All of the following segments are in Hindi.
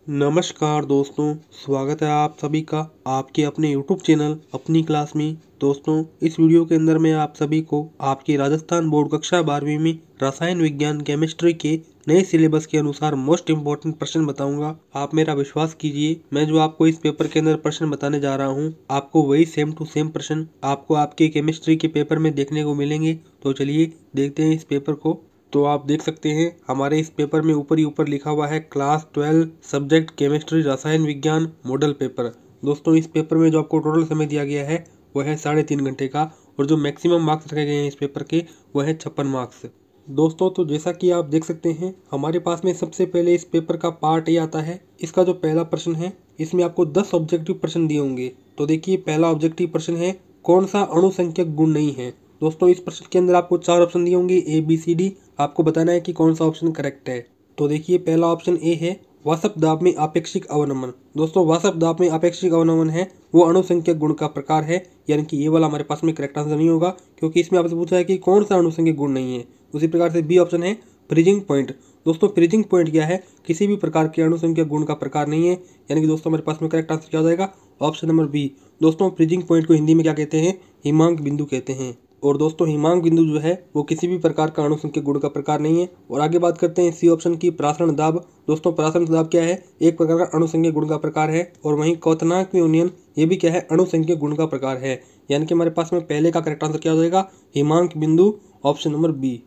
नमस्कार दोस्तों, स्वागत है आप सभी का आपके अपने YouTube चैनल अपनी क्लास में। दोस्तों, इस वीडियो के अंदर मैं आप सभी को आपकी राजस्थान बोर्ड कक्षा 12वीं में रसायन विज्ञान केमिस्ट्री के नए सिलेबस के अनुसार मोस्ट इम्पोर्टेंट प्रश्न बताऊंगा। आप मेरा विश्वास कीजिए, मैं जो आपको इस पेपर के अंदर प्रश्न बताने जा रहा हूं, आपको वही सेम टू सेम प्रश्न आपको आपके केमिस्ट्री के पेपर में देखने को मिलेंगे। तो चलिए देखते हैं इस पेपर को। तो आप देख सकते हैं हमारे इस पेपर में ऊपर ही ऊपर लिखा हुआ है क्लास 12 सब्जेक्ट केमिस्ट्री रसायन विज्ञान मॉडल पेपर। दोस्तों, इस पेपर में जो आपको टोटल समय दिया गया है वह है 3.5 घंटे का, और जो मैक्सिमम मार्क्स रखे गए हैं इस पेपर के वह है 56 मार्क्स। दोस्तों, तो जैसा कि आप देख सकते हैं हमारे पास में सबसे पहले इस पेपर का पार्ट ए आता है। इसका जो पहला प्रश्न है इसमें आपको 10 ऑब्जेक्टिव प्रश्न दिए होंगे। तो देखिए, पहला ऑब्जेक्टिव प्रश्न है कौन सा अणुसंख्यक गुण नहीं है। दोस्तों, इस प्रश्न के अंदर आपको 4 ऑप्शन दिए होंगे ए बी सी डी। आपको बताना है कि कौन सा ऑप्शन करेक्ट है। तो देखिए, पहला ऑप्शन ए है वाष्प दाब में आपेक्षिक अवनमन। दोस्तों, वाष्प दाब में आपेक्षिक अवनमन है वो अणुसंख्यक गुण का प्रकार है, यानी कि ये वाला हमारे पास में करेक्ट आंसर नहीं होगा, क्योंकि इसमें आपसे पूछा है कि कौन सा अणुसंख्यक गुण नहीं है। उसी प्रकार से बी ऑप्शन है फ्रीजिंग पॉइंट। दोस्तों, फ्रीजिंग पॉइंट क्या है? किसी भी प्रकार के अणुसंख्यक गुण का प्रकार नहीं है, यानी कि दोस्तों हमारे पास में करेक्ट आंसर क्या हो जाएगा? Option number B. दोस्तों, फ्रीजिंग पॉइंट को हिंदी में क्या कहते हैं? हिमांक बिंदु कहते हैं। और दोस्तों, हिमांक बिंदु जो है वो किसी भी प्रकार का अणुसंख्यक गुण का प्रकार नहीं है। और आगे बात करते हैं सी ऑप्शन की, प्रासरण दाब। दोस्तों, प्रासरण दाब क्या है? एक प्रकार का अणुसंख्यक गुण का प्रकार है। और वहीं क्वथनांक विनियमन ये भी क्या है? अणुसंख्यक गुण का प्रकार है। यानी कि हमारे पास में पहले का करेक्ट आंसर क्या हो जाएगा? हिमांक बिंदु, ऑप्शन नंबर बी।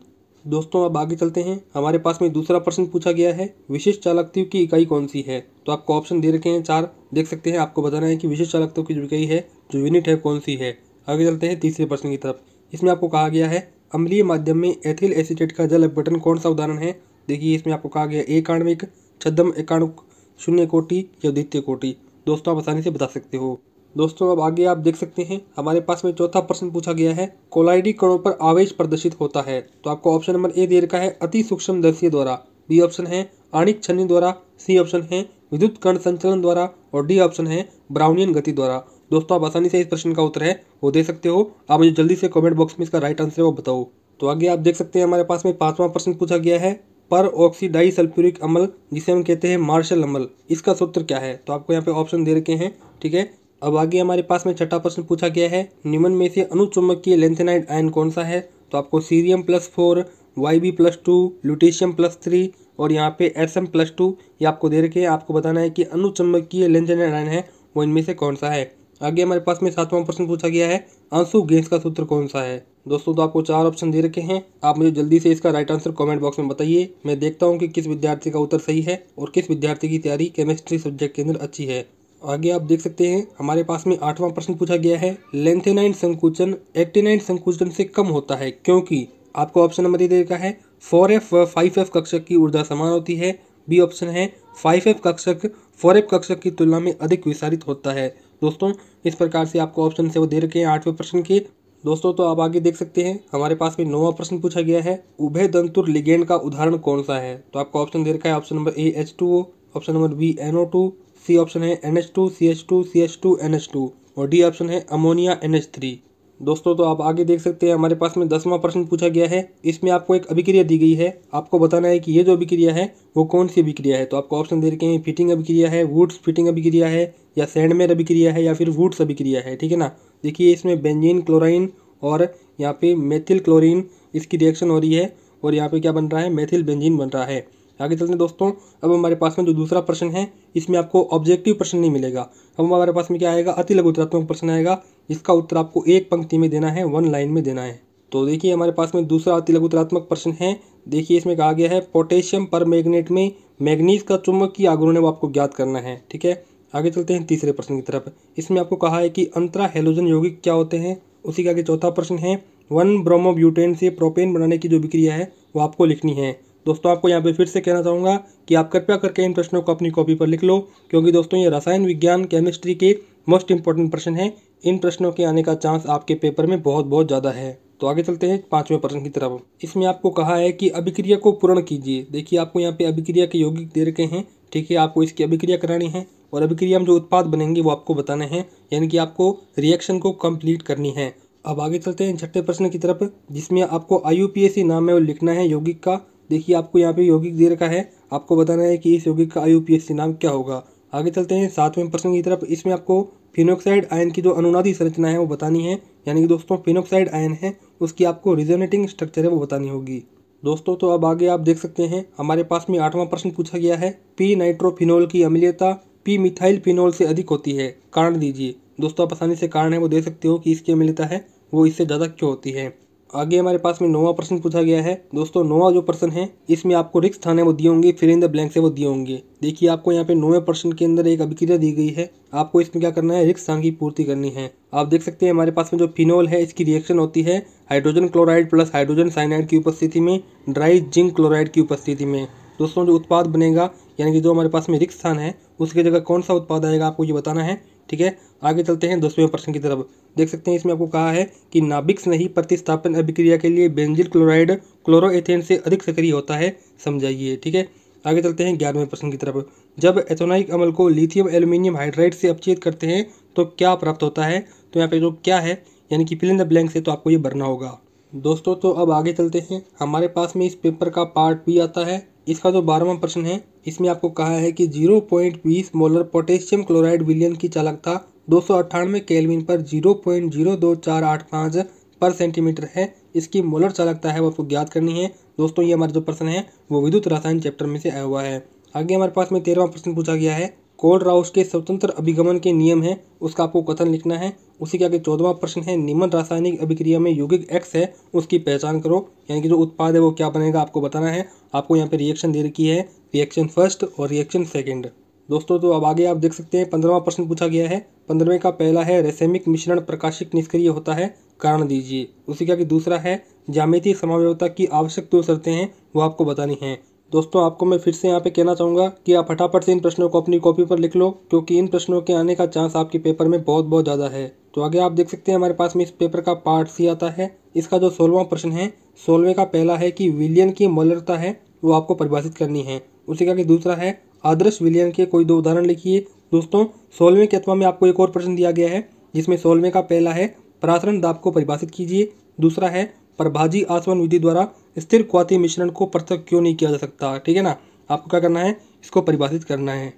दोस्तों, अब आगे चलते हैं। हमारे पास में दूसरा प्रश्न पूछा गया है विशिष्ट चालकत्व की इकाई कौन सी है। तो आपको ऑप्शन दे रखे हैं 4, देख सकते हैं। आपको बताना है कि विशिष्ट चालकत्व की जो इकाई है, जो यूनिट है, कौन सी है। आगे चलते हैं तीसरे प्रश्न की तरफ। इसमें आपको कहा गया है अम्लीय माध्यम में एथिल एसीटेट का जल अपघटन कौन सा उदाहरण है। देखिए, इसमें आपको कहा गया एक आणविक, छद्म एकाणुक, शून्य कोटि या द्वितीय कोटि। दोस्तों, आप आसानी से बता सकते हो। दोस्तों, अब आगे आप देख सकते हैं हमारे पास में चौथा प्रश्न पूछा गया है कोलाइडी कणों पर आवेश प्रदर्शित होता है। तो आपको ऑप्शन नंबर ए दे रखा है अति सूक्ष्म दर्शी द्वारा, बी ऑप्शन है आणिक छन्नी द्वारा, सी ऑप्शन है विद्युत कण संचलन द्वारा, और डी ऑप्शन है ब्राउनियन गति द्वारा। दोस्तों, आप आसानी से इस प्रश्न का उत्तर है वो दे सकते हो। आप मुझे जल्दी से कमेंट बॉक्स में इसका राइट आंसर है वो बताओ। तो आगे आप देख सकते हैं हमारे पास में पांचवा प्रश्न पूछा गया है पर ऑक्सीडाई सल्फ्यूरिक अम्ल, जिसे हम कहते हैं मार्शल अम्ल, इसका सूत्र क्या है। तो आपको यहाँ पे ऑप्शन दे रखे हैं, ठीक है। अब आगे हमारे पास में छठा प्रश्न पूछा गया है निम्न में से अनुचुंबकीय लेंथेनाइड आयन कौन सा है। तो आपको सीरियम +4, YB+2, लुटेशियम +3 और यहाँ पे SM+2 ये आपको दे रखे हैं। आपको बताना है कि अनुचुंबकीय लेंथेनाइड आयन है वो इनमें से कौन सा है। आगे हमारे पास में सातवां प्रश्न पूछा गया है आंसू गैस का सूत्र कौन सा है। दोस्तों, तो आपको 4 ऑप्शन दे रखे हैं। आप मुझे जल्दी से इसका राइट आंसर कमेंट बॉक्स में बताइए। मैं देखता हूँ कि किस विद्यार्थी का उत्तर सही है और किस विद्यार्थी की तैयारी केमिस्ट्री सब्जेक्ट के अंदर अच्छी है। आगे आप देख सकते हैं हमारे पास में आठवां प्रश्न पूछा गया है लेंथेनाइड संकुचन एक्टिनाइड संकुचन से कम होता है क्योंकि। आपको ऑप्शन नंबर ए दे रखा है 4f व 5f कक्षक की ऊर्जा समान होती है, बी ऑप्शन है 5f कक्षक 4f कक्षक की तुलना में अधिक विस्तारित होता है। दोस्तों, इस प्रकार से आपको ऑप्शन से वो दे रखे हैं 8वें प्रश्न के। दोस्तों, तो आप आगे देख सकते हैं हमारे पास में 9वां प्रश्न पूछा गया है उभय दंतुर लिगेंड का उदाहरण कौन सा है। तो आपको ऑप्शन दे रखा है option number A H2O, option number B NO2, C option है NH2 CH2 CH2 NH2 और डी ऑप्शन है अमोनिया NH3। दोस्तों, तो आप आगे देख सकते हैं हमारे पास में 10वां प्रश्न पूछा गया है। इसमें आपको एक अभिक्रिया दी गई है, आपको बताना है कि ये जो अभिक्रिया है वो कौन सी अभिक्रिया है। तो आपको ऑप्शन दे रखे हैं फिटिंग अभिक्रिया है, वुड्स फिटिंग अभिक्रिया है, या सैंडमेयर अभिक्रिया है, या फिर वुड्स अभिक्रिया है, ठीक है ना। देखिए, इसमें बेंजीन क्लोराइन और यहाँ पे मेथिल क्लोरीन इसकी रिएक्शन हो रही है, और यहाँ पे क्या बन रहा है? मेथिल बेंजीन बन रहा है। आगे चलते हैं दोस्तों। अब हमारे पास में जो दूसरा प्रश्न है इसमें आपको ऑब्जेक्टिव प्रश्न नहीं मिलेगा। अब हमारे पास में क्या आएगा? अति लघुत्तरात्मक प्रश्न आएगा, जिसका उत्तर आपको एक पंक्ति में देना है, 1 लाइन में देना है। तो देखिए, हमारे पास में दूसरा अति लघुत्तरात्मक प्रश्न है। देखिए, इसमें कहा गया है पोटेशियम परमैंगनेट में मैग्नीज का चुंबकीय आघूर्ण है वो आपको ज्ञात करना है, ठीक है। आगे चलते हैं तीसरे प्रश्न की तरफ। इसमें आपको कहा है कि अंतरा हैलोजन यौगिक क्या होते हैं। उसी का आगे चौथा प्रश्न है 1 ब्रोमोब्यूटेन से प्रोपेन बनाने की जो विक्रिया है वो आपको लिखनी है। दोस्तों, आपको यहाँ पे फिर से कहना चाहूँगा कि आप कृपया करके इन प्रश्नों को अपनी कॉपी पर लिख लो, क्योंकि दोस्तों ये रसायन विज्ञान केमिस्ट्री के मोस्ट इंपॉर्टेंट प्रश्न हैं। इन प्रश्नों के आने का चांस आपके पेपर में बहुत बहुत ज़्यादा है। तो आगे चलते हैं 5वें प्रश्न की तरफ। इसमें आपको कहा है कि अभिक्रिया को पूर्ण कीजिए। देखिए, आपको यहाँ पे अभिक्रिया के यौगिक दे रखे हैं, ठीक है। आपको इसकी अभिक्रिया करानी है और अभिक्रिया में जो उत्पाद बनेंगे वो आपको बताने हैं, यानी कि आपको रिएक्शन को कंप्लीट करनी है। अब आगे चलते हैं छठे प्रश्न की तरफ, जिसमें आपको IUPAC नाम है वो लिखना है यौगिक का। देखिए आपको यहाँ पे यौगिक दे रखा है, आपको बताना है कि इस यौगिक का IUPAC नाम क्या होगा। आगे चलते हैं 7वें प्रश्न की तरफ। इसमें आपको फिनोक्साइड आयन की जो अनुनादी संरचना है वो बतानी है, यानी कि दोस्तों फिनोक्साइड आयन है उसकी आपको रिजोनेटिंग स्ट्रक्चर है वो बतानी होगी। दोस्तों तो अब आगे आप देख सकते हैं हमारे पास में 8वां प्रश्न पूछा गया है, पी नाइट्रोफिनोल की अम्लीयता पी मिथाइल फिनोल से अधिक होती है, कारण दीजिए। दोस्तों आप आसानी से कारण है वो दे सकते हो कि इसकी अम्लीयता है वो इससे ज़्यादा क्यों होती है। आगे हमारे पास में 9वां प्रश्न पूछा गया है। दोस्तों 9वां जो प्रश्न है इसमें आपको रिक्त स्थान है वो दिए होंगे, फिर इन द ब्लैंक से वो दिए होंगे। देखिए आपको यहाँ पे 9वें प्रश्न के अंदर एक अभिक्रिया दी गई है, आपको इसमें क्या करना है, रिक्त स्थान की पूर्ति करनी है। आप देख सकते हैं हमारे पास में जो फिनोल है इसकी रिएक्शन होती है hydrogen chloride plus hydrogen cyanide की उपस्थिति में ड्राई जिंक क्लोराइड की उपस्थिति में। दोस्तों जो उत्पाद बनेगा यानी कि जो हमारे पास में रिक्त स्थान है उसकी जगह कौन सा उत्पाद आएगा आपको ये बताना है। ठीक है, आगे चलते हैं 10वें प्रश्न की तरफ। देख सकते हैं इसमें आपको कहा है कि नाभिक स्नेही प्रतिस्थापन अभिक्रिया के लिए बेंजील क्लोराइड क्लोरोएथेन से अधिक सक्रिय होता है, समझाइए। ठीक है, आगे चलते हैं 11वें प्रश्न की तरफ। जब एथेनोइक अम्ल को लिथियम एल्यूमिनियम हाइड्राइड से अपचयित करते हैं तो क्या प्राप्त होता है। तो यहाँ पे जो क्या है यानी कि फिल इन द ब्लैंक से तो आपको ये भरना होगा। दोस्तों तो अब आगे चलते हैं, हमारे पास में इस पेपर का पार्ट बी आता है। इसका जो 12वां प्रश्न है इसमें आपको कहा है कि 0.20 मोलर पोटेशियम क्लोराइड विलयन की चालकता 298 केल्विन पर 0.02485 पर सेंटीमीटर है। इसकी मोलर चालकता है वो आपको ज्ञात करनी है। दोस्तों ये हमारा जो प्रश्न है वो विद्युत रसायन चैप्टर में से आया हुआ है। आगे हमारे पास में 13वां प्रश्न पूछा गया है, कोल्ड राउस के स्वतंत्र अभिगमन के नियम है उसका आपको कथन लिखना है। उसी के आगे 14वां प्रश्न है, निम्न रासायनिक अभिक्रिया में यौगिक X है उसकी पहचान करो, यानी कि जो उत्पाद है वो क्या बनेगा आपको बताना है। आपको यहाँ पे रिएक्शन दे रखी है, रिएक्शन फर्स्ट और रिएक्शन सेकंड। दोस्तों तो अब आगे आप देख सकते हैं 15वां प्रश्न पूछा गया है। 15वें का पहला है, रेसेमिक मिश्रण प्रकाशिक निष्क्रिय होता है, कारण दीजिए। उसी के आगे दूसरा है, ज्यामितीय समावयवता की आवश्यक 2 शर्तें हैं वो आपको बतानी है। दोस्तों आपको मैं फिर से यहाँ पे कहना चाहूँगा कि आप फटाफट से इन प्रश्नों को अपनी कॉपी पर लिख लो, क्योंकि इन प्रश्नों के आने का चांस आपके पेपर में बहुत बहुत ज़्यादा है। तो आगे आप देख सकते हैं हमारे पास में इस पेपर का पार्ट सी आता है। इसका जो 16वां प्रश्न है, 16वें का पहला है कि विलयन की मोलरता है वो आपको परिभाषित करनी है। उसी का आगे दूसरा है, आदर्श विलयन के कोई 2 उदाहरण लिखिए। दोस्तों 16वें के अथवा में आपको एक और प्रश्न दिया गया है जिसमें 16वें का पहला है, परासरण दाब को परिभाषित कीजिए। दूसरा है, प्रभाजी आसवन विधि द्वारा स्थिर क्वाथी मिश्रण को पृथक क्यों नहीं किया जा सकता। ठीक है ना, आपको क्या करना है, इसको परिभाषित करना है।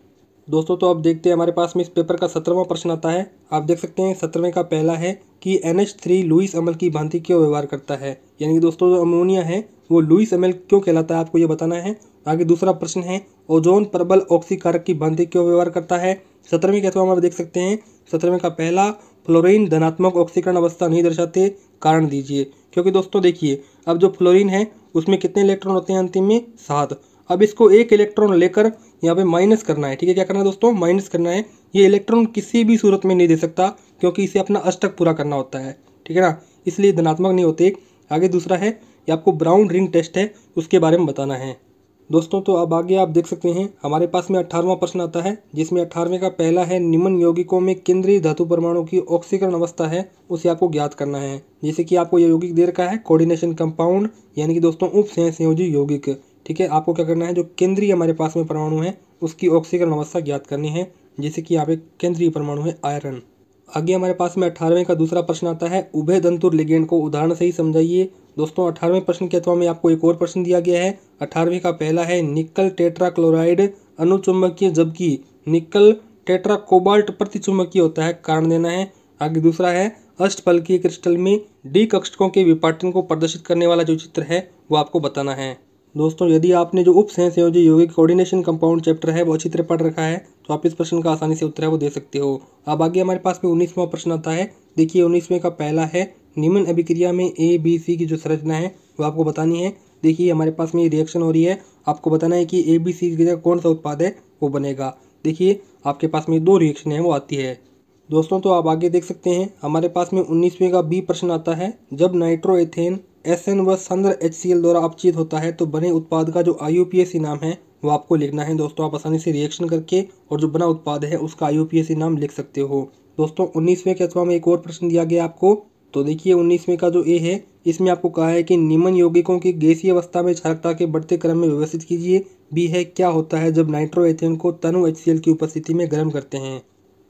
दोस्तों तो अब देखते हैं हमारे पास में इस पेपर का 17वां प्रश्न आता है। आप देख सकते हैं 17वें का पहला है कि NH3 लुईस अम्ल की भांति क्यों व्यवहार करता है, यानी कि दोस्तों जो अमोनिया है वो लुईस अम्ल क्यों कहलाता है आपको ये बताना है। आगे दूसरा प्रश्न है, ओजोन प्रबल ऑक्सीकारक की भांति क्यों व्यवहार करता है। 17वीं के अथवा में आप देख सकते हैं 17वें का पहला, फ्लोरीन धनात्मक ऑक्सीकरण अवस्था नहीं दर्शाते, कारण दीजिए। क्योंकि दोस्तों देखिए अब जो फ्लोरीन है उसमें कितने इलेक्ट्रॉन होते हैं अंतिम में 7। अब इसको 1 इलेक्ट्रॉन लेकर यहाँ पे माइनस करना है। ठीक है, क्या करना है दोस्तों, माइनस करना है। ये इलेक्ट्रॉन किसी भी सूरत में नहीं दे सकता क्योंकि इसे अपना अष्टक पूरा करना होता है। ठीक है ना, इसलिए धनात्मक नहीं होते। आगे दूसरा है, ये आपको ब्राउन रिंग टेस्ट है उसके बारे में बताना है। दोस्तों तो अब आगे आप देख सकते हैं हमारे पास में 18वां प्रश्न आता है जिसमें 18वें का पहला है, निम्न यौगिकों में केंद्रीय धातु परमाणु की ऑक्सीकरण अवस्था है उसे आपको ज्ञात करना है। जैसे कि आपको ये यौगिक दे रखा है कोऑर्डिनेशन कंपाउंड, यानी कि दोस्तों उप सहसंयोजी यौगिक। ठीक है, आपको क्या करना है, जो केंद्रीय हमारे पास में परमाणु है उसकी ऑक्सीकरण अवस्था ज्ञात करनी है। जैसे कि यहाँ पे केंद्रीय परमाणु है आयरन। आगे हमारे पास में 18वें का दूसरा प्रश्न आता है, उभय दंतुर लिगेंड को उदाहरण से ही समझाइए। दोस्तों 18वें प्रश्न के अथवा में आपको एक और प्रश्न दिया गया है। 18वें का पहला है, निकल टेट्रा क्लोराइड अनुचुंबकीय जबकि निकल टेट्रा कोबाल्ट प्रतिचुंबकीय होता है, कारण देना है। आगे दूसरा है, अष्टफलकीय क्रिस्टल में डी कक्षकों के विपाटन को प्रदर्शित करने वाला जो चित्र है वो आपको बताना है। दोस्तों यदि आपने जो उप सहसंयोजी यौगिक कोऑर्डिनेशन कंपाउंड चैप्टर है वो अच्छी तरह पढ़ रखा है तो आप इस प्रश्न का आसानी से उत्तर है वो दे सकते हो। अब आगे हमारे पास में 19वां प्रश्न आता है। देखिए 19वें का पहला है, निम्न अभिक्रिया में ABC की जो संरचना है वो आपको बतानी है। देखिए हमारे पास में ये रिएक्शन हो रही है, आपको बताना है कि ABC की जगह कौन सा उत्पाद है वो बनेगा। देखिए आपके पास में 2 रिएक्शन है वो आती है। दोस्तों तो आप आगे देख सकते हैं हमारे पास में 19वें का बी प्रश्न आता है, जब नाइट्रोएथेन SN व सांद्र HCl द्वारा अपचित होता है तो बने उत्पाद का जो IUPAC नाम है वो आपको लिखना है। दोस्तों आप आसानी से रिएक्शन करके और जो बना उत्पाद है उसका IUPAC नाम लिख सकते हो। दोस्तों 19वें के अथवा में एक और प्रश्न दिया गया आपको। तो देखिए 19वें का जो ए है इसमें आपको कहा है कि निम्न यौगिकों की गैसीय अवस्था में क्षारकता के बढ़ते क्रम में व्यवस्थित कीजिए। बी है, क्या होता है जब नाइट्रोएथेन को तनु HCl की उपस्थिति में गर्म करते हैं।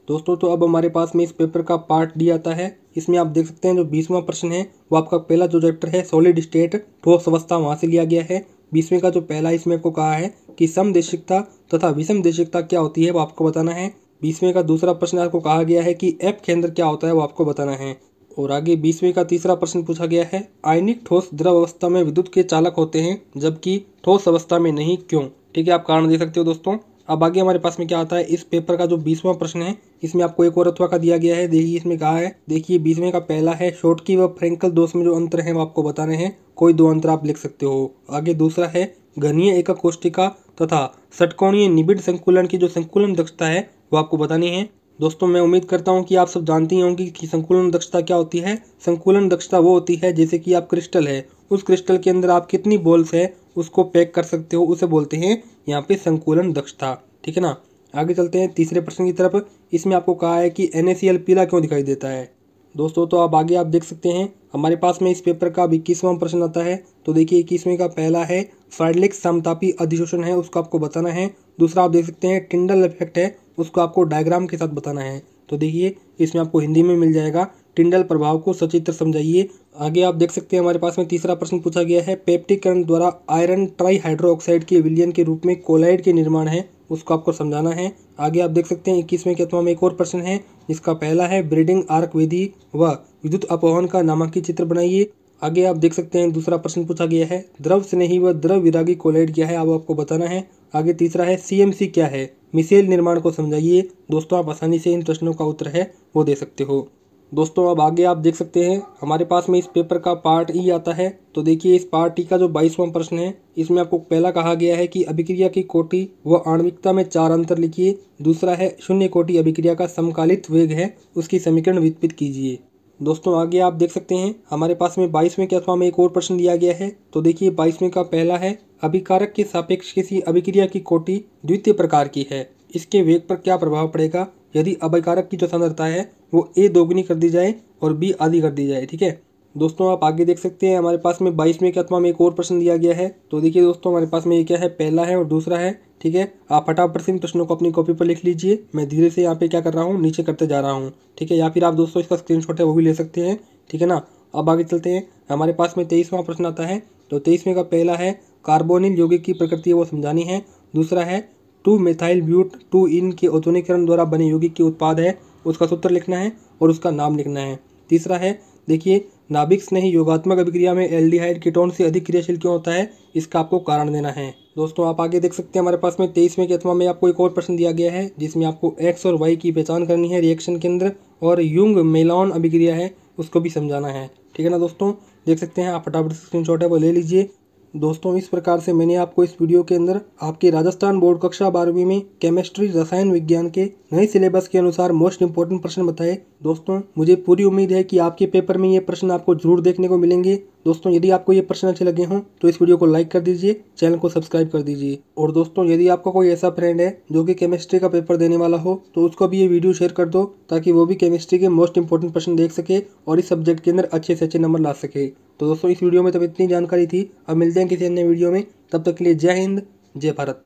दोस्तों तो अब हमारे पास में इस पेपर का पार्ट डी आता है। इसमें आप देख सकते हैं जो 20वां प्रश्न है वो आपका पहला जो चैप्टर है सॉलिड स्टेट ठोस अवस्था वहाँ से लिया गया है। 20वें का जो पहला इसमें आपको कहा है कि समदेशिकता तथा विषमदेशिकता क्या होती है वो आपको बताना है। 20वें का दूसरा प्रश्न आपको कहा गया है कि एफ केंद्र क्या होता है वो आपको बताना है। और आगे 20वें का तीसरा प्रश्न पूछा गया है, आयनिक ठोस द्रव अवस्था में विद्युत के चालक होते हैं जबकि ठोस अवस्था में नहीं, क्यों? ठीक है, आप कारण दे सकते हो दोस्तों। अब आगे हमारे पास में क्या आता है, इस पेपर का जो 20वां प्रश्न है इसमें आपको एक और अथवा का दिया गया है। देखिए इसमें कहा है, देखिए 20वें का पहला है, शॉटकी व फ्रेंकल दोष में जो अंतर है वो आपको बताने हैं। कोई दो अंतर आप लिख सकते हो। आगे दूसरा है, घनीय एकक कोष्टिका तथा षटकोणीय निबिड़ संकुलन की जो संकुलन दक्षता है वो आपको बतानी है। दोस्तों मैं उम्मीद करता हूँ कि आप सब जानती ही होंगी कि संकुलन दक्षता क्या होती है। संकुलन दक्षता वो होती है जैसे कि आप क्रिस्टल है, उस क्रिस्टल के अंदर आप कितनी बॉल्स है उसको पैक कर सकते हो, उसे बोलते हैं यहाँ पे संकुलन दक्षता। ठीक है ना। आगे चलते हैं तीसरे प्रश्न की तरफ। इसमें आपको कहा है कि NaCl पीला क्यों दिखाई देता है। दोस्तों तो अब आगे आप देख सकते हैं हमारे पास में इस पेपर का 21वां प्रश्न आता है। तो देखिए 21वें का पहला है, फ्राइडलिक समतापी अधिशोषण है उसको आपको बताना है। दूसरा आप देख सकते हैं टिंडल इफेक्ट है, उसको आपको डायग्राम के साथ बताना है। तो देखिए इसमें आपको हिंदी में मिल जाएगा, टिंडल प्रभाव को सचित्र समझाइए। आगे आप देख सकते हैं हमारे पास में तीसरा प्रश्न पूछा गया है, पेप्टिकरण द्वारा आयरन ट्राईहाइड्रोक्साइड के विलयन के रूप में कोलाइड के निर्माण है, उसको आपको समझाना है। आगे आप देख सकते हैं 21वें के अथवा में एक और प्रश्न है, जिसका पहला है ब्रीडिंग आर्क विधि व विद्युत अपवहन का नामांकित चित्र बनाइए। आगे आप देख सकते हैं दूसरा प्रश्न पूछा गया है, द्रव स्नेही व द्रव विरागी कोलाइड क्या है, अब आपको बताना है। आगे तीसरा है, CMC क्या है, मिसेल निर्माण को समझाइए। दोस्तों आप आसानी से इन प्रश्नों का उत्तर है वो दे सकते हो। दोस्तों अब आगे आप देख सकते हैं हमारे पास में इस पेपर का पार्ट ई आता है। तो देखिए इस पार्ट ई का जो 22वां प्रश्न है इसमें आपको पहला कहा गया है कि अभिक्रिया की कोटि व आणविकता में 4 अंतर लिखिए। दूसरा है, शून्य कोटि अभिक्रिया का समकालित वेग है, उसकी समीकरण व्युत्पत्ति कीजिए। दोस्तों आगे आप देख सकते हैं हमारे पास में 22वें के अथवा में एक और प्रश्न दिया गया है। तो देखिए 22वें का पहला है, अभिकारक के सापेक्ष किसी अभिक्रिया की कोटि द्वितीय प्रकार की है, इसके वेग पर क्या प्रभाव पड़ेगा यदि अभिकारक की जो सांद्रता है वो A दोगुनी कर दी जाए और B आधी कर दी जाए। ठीक है दोस्तों, आप आगे देख सकते हैं हमारे पास में 22वें के अथवा में एक और प्रश्न दिया गया है। तो देखिए दोस्तों हमारे पास में ये क्या है, पहला है और दूसरा है। ठीक है, आप फटाफट से इन प्रश्नों को अपनी कॉपी पर लिख लीजिए। मैं धीरे से यहाँ पे क्या कर रहा हूँ, नीचे करते जा रहा हूँ। ठीक है, या फिर आप दोस्तों इसका स्क्रीनशॉट है वो भी ले सकते हैं। ठीक है ना। अब आगे चलते हैं हमारे पास में 23वां प्रश्न आता है। तो 23वें का पहला है, कार्बोनिल यौगिक की प्रकृति वो समझानी है। दूसरा है, 2-मेथाइल ब्यूट 2 इन के औद्योगिकरण द्वारा बने यौगिक के उत्पाद है, उसका सूत्र लिखना है और उसका नाम लिखना है। तीसरा है, देखिए नाभिक स्नेही योगात्मक अभिक्रिया में एल्डिहाइड कीटोन से अधिक क्रियाशील क्यों होता है, इसका आपको कारण देना है। दोस्तों आप आगे देख सकते हैं हमारे पास में 23वें के अथवा में आपको एक और प्रश्न दिया गया है, जिसमें आपको X और Y की पहचान करनी है रिएक्शन के अंदर, और युंग मेलॉन अभिक्रिया है उसको भी समझाना है। ठीक है ना दोस्तों, देख सकते हैं आप फटाफट स्क्रीनशॉट है वो ले लीजिए। दोस्तों इस प्रकार से मैंने आपको इस वीडियो के अंदर आपके राजस्थान बोर्ड कक्षा 12वीं में केमिस्ट्री रसायन विज्ञान के नए सिलेबस के अनुसार मोस्ट इंपोर्टेंट प्रश्न बताए। दोस्तों मुझे पूरी उम्मीद है कि आपके पेपर में ये प्रश्न आपको जरूर देखने को मिलेंगे। दोस्तों यदि आपको ये प्रश्न अच्छे लगे हों तो इस वीडियो को लाइक कर दीजिए, चैनल को सब्सक्राइब कर दीजिए। और दोस्तों यदि आपका कोई ऐसा फ्रेंड है जो कि केमिस्ट्री का पेपर देने वाला हो तो उसको भी ये वीडियो शेयर कर दो, ताकि वो भी केमिस्ट्री के मोस्ट इंपोर्टेंट प्रश्न देख सके और इस सब्जेक्ट के अंदर अच्छे से अच्छे नंबर ला सके। तो दोस्तों इस वीडियो में तब इतनी जानकारी थी, अब मिलते हैं किसी अन्य वीडियो में। तब तक के लिए जय हिंद, जय भारत।